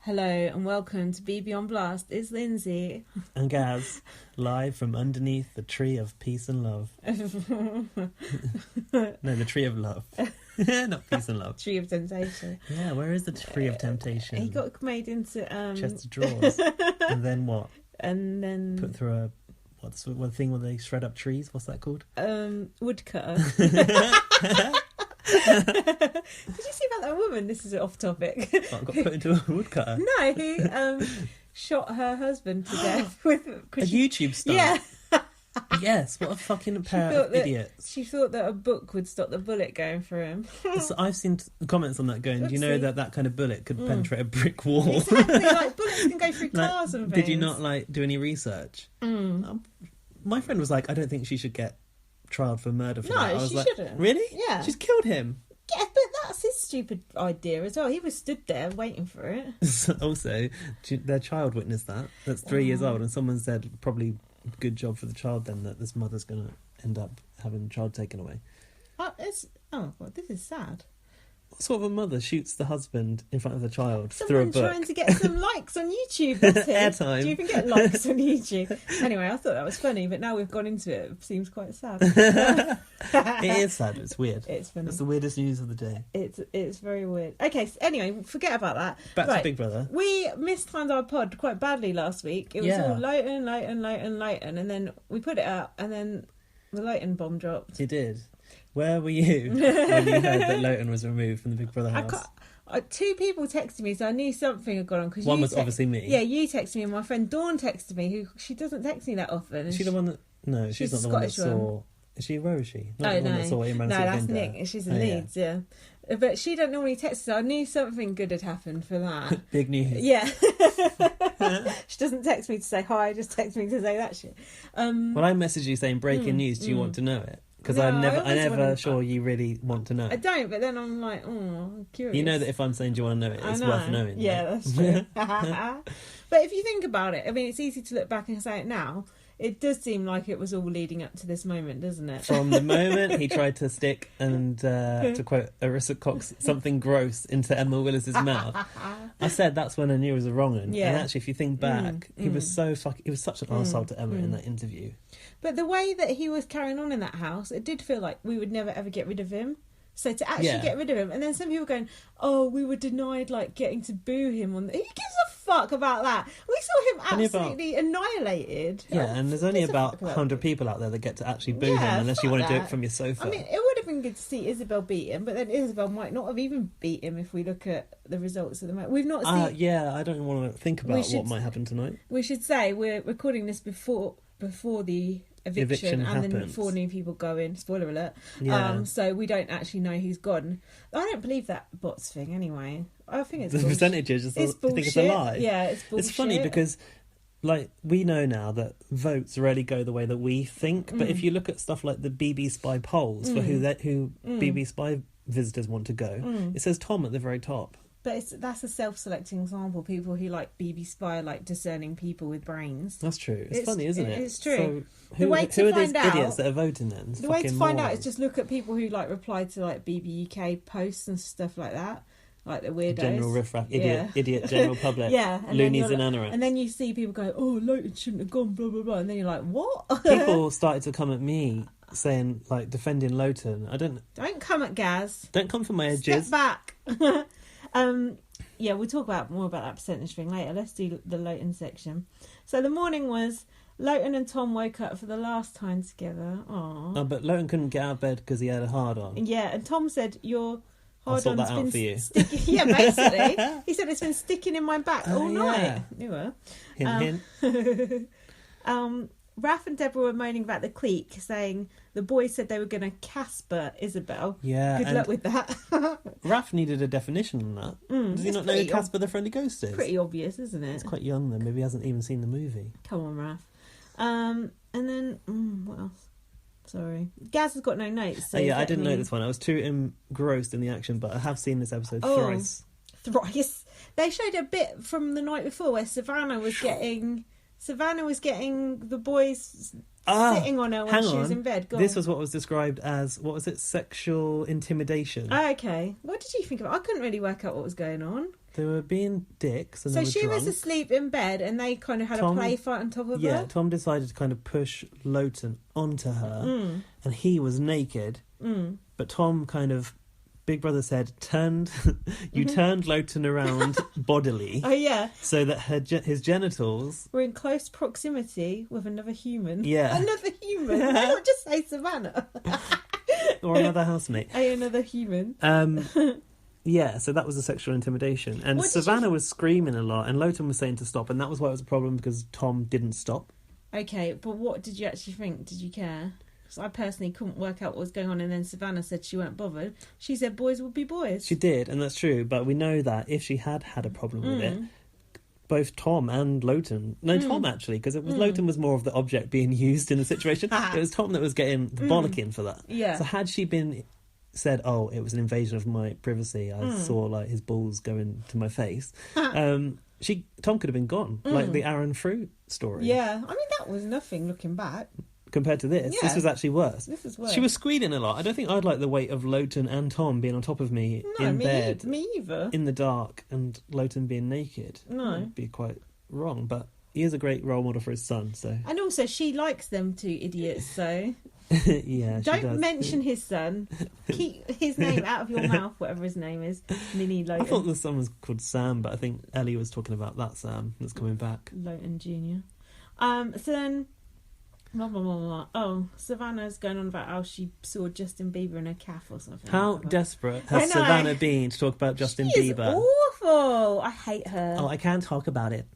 Hello and welcome to BB on Blast. It's Lindsay. And Gaz, live from underneath the tree of peace and love. No, the tree of love. Not peace and love. Tree of temptation. Yeah, where is the tree of temptation? He got made into... chest of drawers. And then what? And then... Put through a... What's one thing where they shred up trees? What's that called? Woodcutter. Did you see about that woman? This is off topic. Got put into a woodcutter? No, who shot her husband to death with... A YouTube star? Yeah. Yes, what a fucking pair of idiots. She thought that a book would stop the bullet going through him. So I've seen comments on that going, do you know that kind of bullet could penetrate a brick wall? Exactly, like bullets can go through cars and things. Did you not do any research? My friend was like, I don't think she should get trialed for murder for that. I was she like, shouldn't. Really? Yeah. She's killed him. Yeah, but that's his stupid idea as well. He was stood there waiting for it. Also, their child witnessed that. That's 3 years old, and someone said, probably good job for the child then, that this mother's going to end up having the child taken away. Oh, God, this is sad. What sort of a mother shoots the husband in front of the child through a book? Someone trying to get some likes on YouTube, that's it. Airtime. Do you even get likes on YouTube? Anyway, I thought that was funny, but now we've gone into it, it seems quite sad. It is sad, it's weird. It's funny. It's the weirdest news of the day. It's very weird. Okay, so anyway, forget about that. Back to Big Brother. We mistimed our pod quite badly last week. It was all Lotan, and then we put it out, and then the Lotan bomb dropped. You did. Where were you when you heard that Lotan was removed from the Big Brother house? Two people texted me, so I knew something had gone on. Cause one was obviously me. Yeah, you texted me, and my friend Dawn texted me, who she doesn't text me that often. Is she the one that... No, she's not the one that saw... Is she? Where is she? Not the one that saw Imran that's Nick. She's in Leeds, yeah. But she don't normally text, so I knew something good had happened for that. Big news. Yeah. She doesn't text me to say hi, just text me to say that shit. Well, I messaged you saying breaking news. Do you want to know it? Because I'm never sure you really want to know it. I don't, but then I'm like, I'm curious. You know that if I'm saying, do you want to know it, it's worth knowing. Yeah, right? that's true. But if you think about it, I mean, it's easy to look back and say it now. It does seem like it was all leading up to this moment, doesn't it? From the moment he tried to stick and, to quote Arissa Cox, something gross into Emma Willis's mouth, I said that's when I knew it was a wrong one. Yeah. And actually, if you think back, he was he was such an arsehole to Emma in that interview. But the way that he was carrying on in that house, it did feel like we would never ever get rid of him. So to actually get rid of him, and then some people going, "Oh, we were denied getting to boo him on." Who gives a fuck about that? We saw him absolutely annihilated. Yeah, and there's only about 100 people out there that get to actually boo him, unless you want to do it from your sofa. I mean, it would have been good to see Isabel beat him, but then Isabel might not have even beat him if we look at the results of the match. We've not seen. Yeah, I don't want to think about what might happen tonight. We should say we're recording this before the eviction and then 4 new people go in. Spoiler alert. Yeah. So we don't actually know who's gone. I don't believe that bots thing anyway. I think it's the percentages. I think it's a lie. Yeah, it's bullshit. It's funny because we know now that votes rarely go the way that we think. But if you look at stuff like the BB Spy polls for who BB Spy visitors want to go, it says Tom at the very top. But that's a self-selecting example. People who like BB Spy like discerning people with brains. That's true. It's funny, isn't it? It's true. So who are these idiots that are voting then? The way to find out is just look at people who reply to BB UK posts and stuff like that. Like the weirdos. General riffraff, idiot general public. And loonies and anoraks. And then you see people go, "Oh, Lotan shouldn't have gone, blah, blah, blah." And then you're like, what? People started to come at me saying, defending Lotan. Don't come at Gaz. Don't come for my edges. Step back. We'll talk more about that percentage thing later. Let's do the Lotan section. So the morning was Lotan and Tom woke up for the last time together. Aww. Oh, but Lotan couldn't get out of bed because he had a hard on. Yeah, and Tom said, "Your hard on's been sticking." Yeah, basically. He said it's been sticking in my back all night. You were. Hint. Raph and Deborah were moaning about the clique, saying the boys said they were going to Casper Isabel. Yeah. Good luck with that. Raph needed a definition on that. Does he not know who Casper the Friendly Ghost is? Pretty obvious, isn't it? He's quite young though. Maybe he hasn't even seen the movie. Come on, Raph. And then, what else? Sorry. Gaz has got no notes. So I didn't know this one. I was too engrossed in the action, but I have seen this episode thrice. Thrice? They showed a bit from the night before where Savannah was getting the boys sitting on her when she was in bed. This was what was described as, sexual intimidation. Oh, okay. What did you think of it? I couldn't really work out what was going on. They were being dicks. And so they were she drunk. was asleep in bed and they kind of had a play fight on top of her? Yeah, Tom decided to kind of push Lotan onto her and he was naked. But Tom kind of, Big Brother said, turned Lotan around bodily. Oh, yeah. So that his genitals were in close proximity with another human. Yeah. Another human. Why not just say Savannah? Or another housemate. Another human. Yeah, so that was a sexual intimidation. And Savannah was screaming a lot and Lotan was saying to stop, and that was why it was a problem, because Tom didn't stop. Okay, but what did you actually think? Did you care? Because I personally couldn't work out what was going on, and then Savannah said she weren't bothered. She said boys would be boys. She did, and that's true, but we know that if she had a problem with it, both Tom and Lotan... No, Tom, actually, because Lotan was more of the object being used in the situation. It was Tom that was getting the bollocking for that. Yeah. So had she been... said, oh, it was an invasion of my privacy, I saw like his balls going to my face, Tom could have been gone, like the Aaron Fruit story. Yeah, I mean, that was nothing looking back compared to this. This was actually worse. This is worse. She was squealing a lot. I don't think I'd like the weight of Lotan and Tom being on top of me in bed me either, in the dark, and Lotan being naked. No, it'd be quite wrong, but he is a great role model for his son, so. And also she likes them two idiots, so yeah, don't mention his son. Keep his name out of your mouth, whatever his name is. Mini Lotan. I thought the son was called Sam, but I think Ellie was talking about that Sam that's coming back. Lotan Jr. So then, blah, blah, blah, blah. Oh, Savannah's going on about how she saw Justin Bieber in a calf or something. How desperate has Savannah been to talk about Justin Bieber? Awful. I hate her. Oh, I can't talk about it.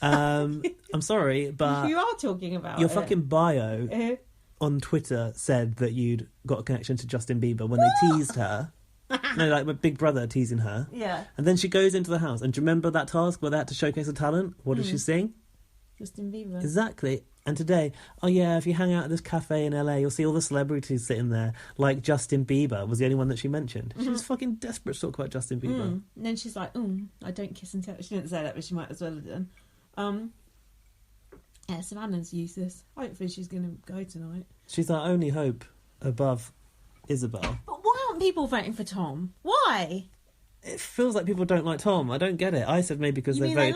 I'm sorry, but you are talking about your fucking bio on Twitter said that you'd got a connection to Justin Bieber when they teased her. No, like my Big Brother teasing her. Yeah. And then she goes into the house. And do you remember that task where they had to showcase a talent? What did she sing? Justin Bieber. Exactly. And today, oh yeah, if you hang out at this cafe in LA, you'll see all the celebrities sitting there. Like Justin Bieber was the only one that she mentioned. She was fucking desperate to talk about Justin Bieber. And then she's like, I don't kiss and tell. She didn't say that, but she might as well have done. Yeah, Savannah's useless. Hopefully she's going to go tonight. She's our only hope above Isabel. But why aren't people voting for Tom? Why? It feels like people don't like Tom. I don't get it. I said maybe because they voted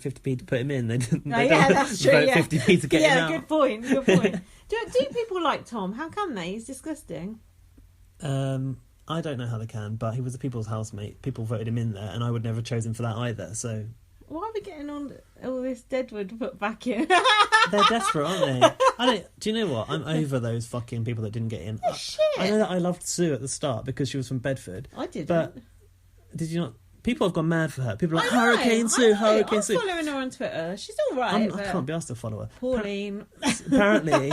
50p to put him in. They didn't. Oh, yeah, that's true. Vote yeah. 50p to get him out. Yeah, good point. Good point. do people like Tom? How come they? He's disgusting. I don't know how they can, but he was a people's housemate. People voted him in there, and I would never have chosen for that either. So why are we getting on all this Deadwood put back in? They're desperate, aren't they? Do you know what? I'm over those fucking people that didn't get in. Shit. I know that I loved Sue at the start because she was from Bedford. I didn't. But did you not? People have gone mad for her. People are like, Hurricane Sue. I'm following her on Twitter. She's all right. I can't be asked to follow her. Pauline. Apparently.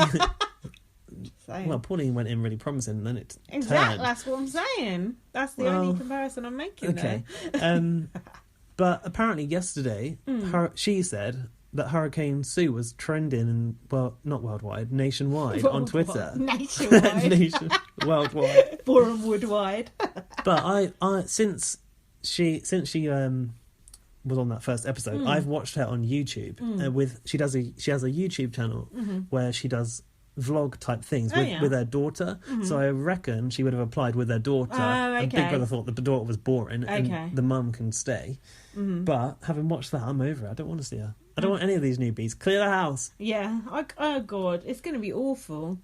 Well, Pauline went in really promising, and then it turned. That's what I'm saying. That's the only comparison I'm making. Okay. But apparently yesterday, she said that Hurricane Sue was trending, and well, not worldwide, nationwide on Twitter. Nationwide. Worldwide. Borehamwood-wide. But I since she was on that first episode, I've watched her on YouTube. She has a YouTube channel where she does vlog type things with her daughter. So I reckon she would have applied with her daughter. And Big Brother thought that the daughter was boring and the mum can stay. But having watched that, I'm over it. I don't want to see her. I don't want any of these newbies. Clear the house. Yeah. Oh God, it's going to be awful.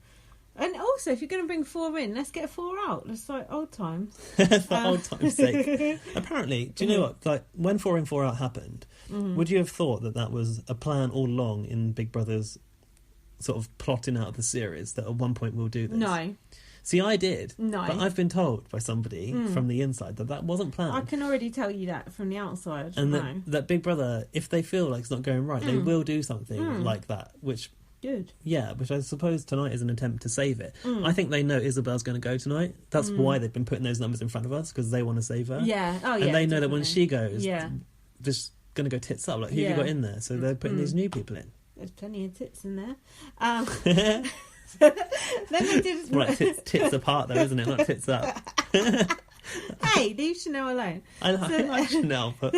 And also, if you're going to bring 4 in, let's get 4 out. Let's like old times. For old times' sake. Apparently, do you know what? Like when 4 in 4 out happened, would you have thought that was a plan all along in Big Brother's sort of plotting out of the series that at one point we'll do this? No. See, I did. No. But I've been told by somebody from the inside that wasn't planned. I can already tell you that from the outside. And that Big Brother, if they feel like it's not going right, they will do something like that, which... Good. Yeah, which I suppose tonight is an attempt to save it. I think they know Isabel's going to go tonight. That's why they've been putting those numbers in front of us, because they want to save her. Yeah. Oh, yeah. And they know that when she goes, just going to go tits up. Like, who have you got in there? So they're putting these new people in. There's plenty of tits in there. Then they did... Right, tits apart though, isn't it? Not tits up. Hey, leave Chanel alone. I like Chanel, but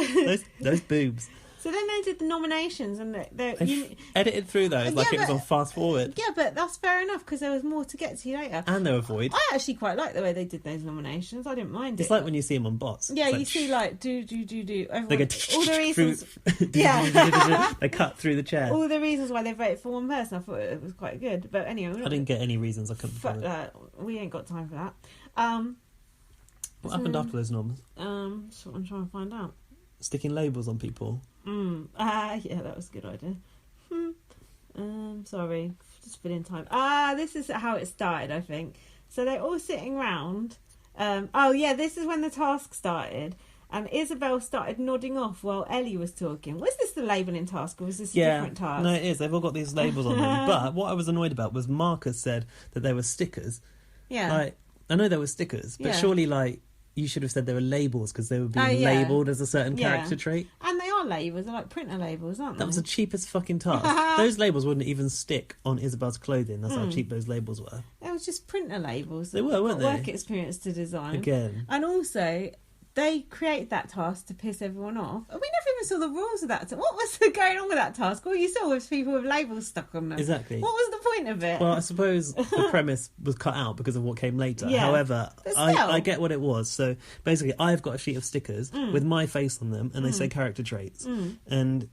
those boobs. So then they did the nominations, and they edited through those like it was on fast forward. Yeah, but that's fair enough because there was more to get to later. And they were void. I actually quite like the way they did those nominations. I didn't mind it. It's like when you see them on bots. Yeah, you see like do. Everyone, they go all the reasons. They cut through the chair. All the reasons why they voted for one person. I thought it was quite good. But anyway, I didn't get any reasons. I couldn't. Fuck that. We ain't got time for that. What happened after those noms? That's what I'm trying to find out. Sticking labels on people. Yeah, that was a good idea. Sorry, just filling time. This is how it started, I think. So they're all sitting round. This is when the task started. And Isabel started nodding off while Ellie was talking. Was this the labelling task or was this a different task? No, it is. They've all got these labels on them. But what I was annoyed about was Marcus said that they were stickers. Yeah. Like, I know they were stickers, but surely, like, you should have said they were labels because they were being labelled as a certain character trait. And they are labels. They're like printer labels, aren't they? That was the cheapest fucking task. Those labels wouldn't even stick on Isabel's clothing. That's how cheap those labels were. They were just printer labels. They were, weren't they? Work experience to design. Again. And also, they created that task to piss everyone off. We never even saw the rules of that. What was going on with that task? All you saw was people with labels stuck on them. Exactly. What was the point of it? Well, I suppose the premise was cut out because of what came later. Yeah. However, I get what it was. So basically, I've got a sheet of stickers with my face on them, and they say character traits. And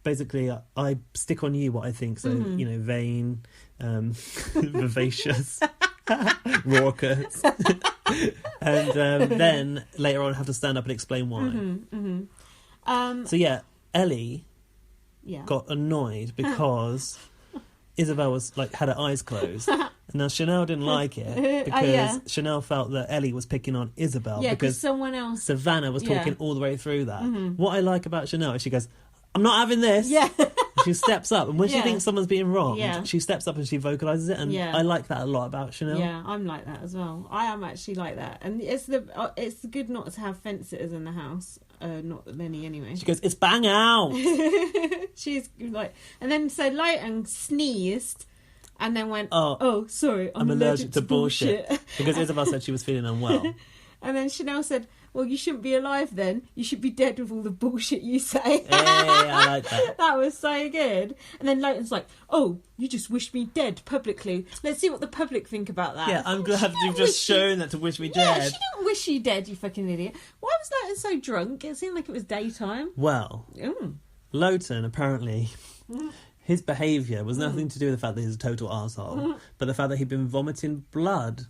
basically, I stick on you what I think. So, vain, vivacious, raucous. And then later on have to stand up and explain why. So yeah, Ellie got annoyed because Isabel was like had her eyes closed. And now Chanel didn't like it because Chanel felt that Ellie was picking on Isabel because someone else, Savannah was talking all the way through that. What I like about Chanel is she goes, I'm not having this. Yeah. She steps up, and when she thinks someone's being wronged, she steps up and she vocalises it, and I like that a lot about Chanel. Yeah, I'm like that as well. I am actually like that, and it's good not to have fence sitters in the house. Not that many anyway. She goes, it's bang out. She's like, and then so Lotan sneezed. And then went, oh sorry, I'm allergic to bullshit. Because Isabel said she was feeling unwell. And then Chanel said, well, you shouldn't be alive then. You should be dead with all the bullshit you say. Hey, I like that. That was so good. And then Lotan's like, oh, you just wished me dead publicly. Let's see what the public think about that. Yeah, I'm glad you've just shown that to wish me dead. Yeah, she didn't wish you dead, you fucking idiot. Why was Lotan so drunk? It seemed like it was daytime. Well, Lotan, apparently... His behaviour was nothing to do with the fact that he's a total arsehole, but the fact that he'd been vomiting blood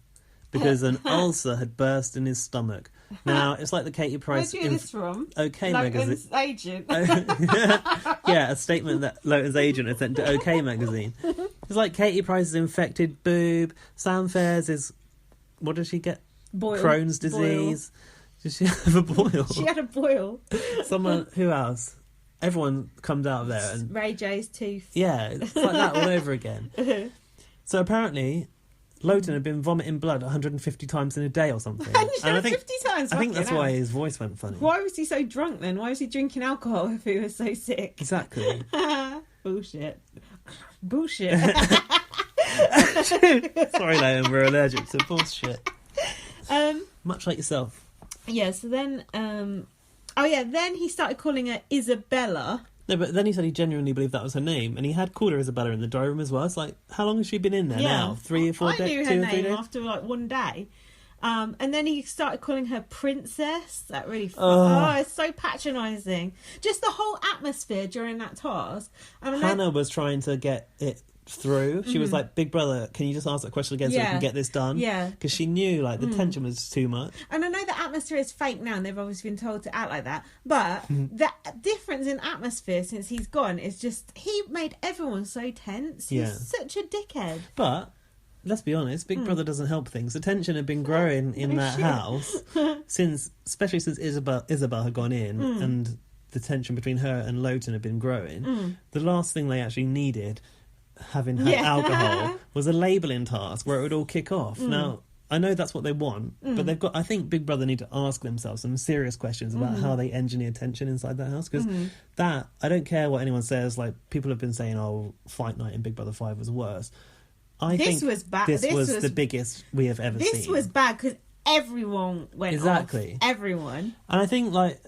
because an ulcer had burst in his stomach. Now, it's like the Katie Price... Where'd you get this from? OK Lotan's magazine. agent. Yeah, a statement that Lotan's agent had sent to OK magazine. It's like Katie Price's infected boob, Sam Fair's is... What did she get? Crohn's disease. Did she have a boil? She had a boil. Someone... Who else? Everyone comes out of there and... Ray J's tooth. Yeah, it's like that all over again. So apparently, Lotan had been vomiting blood 150 times in a day or something. 150 times? I think that's why his voice went funny. Why was he so drunk then? Why was he drinking alcohol if he was so sick? Exactly. Bullshit. Sorry, Lotan, we're allergic to bullshit. Much like yourself. Yeah, so then... then he started calling her Isabella. No, but then he said he genuinely believed that was her name, and he had called her Isabella in the diary room as well. It's like, how long has she been in there now? 3 or 4 days? I knew her name after like one day. And then he started calling her Princess. That really... it's so patronising. Just the whole atmosphere during that task. Hannah was trying to get it through. She was like, Big Brother, can you just ask that question again so we can get this done? Yeah. Because she knew like the tension was too much. And I know the atmosphere is fake now and they've obviously been told to act like that, but the difference in atmosphere since he's gone is just, he made everyone so tense. He's such a dickhead. But let's be honest, Big Brother doesn't help things. The tension had been growing in that house especially since Isabel had gone in and the tension between her and Lotan had been growing. The last thing they actually needed, having had alcohol, was a labelling task where it would all kick off. Now, I know that's what they want, but I think Big Brother need to ask themselves some serious questions about how they engineer tension inside that house, because that, I don't care what anyone says, like, people have been saying, oh, Fight Night in Big Brother 5 was worse. I think was bad. This was the biggest we have ever seen. This was bad because everyone went off. Everyone. And I think, like,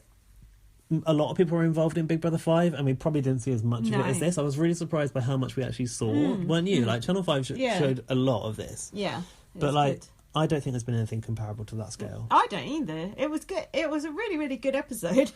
a lot of people were involved in Big Brother 5, and we probably didn't see as much of it as this. I was really surprised by how much we actually saw. Weren't you? Like, Channel 5 showed a lot of this. Yeah. But, like, good. I don't think there's been anything comparable to that scale. I don't either. It was good. It was a really, really good episode.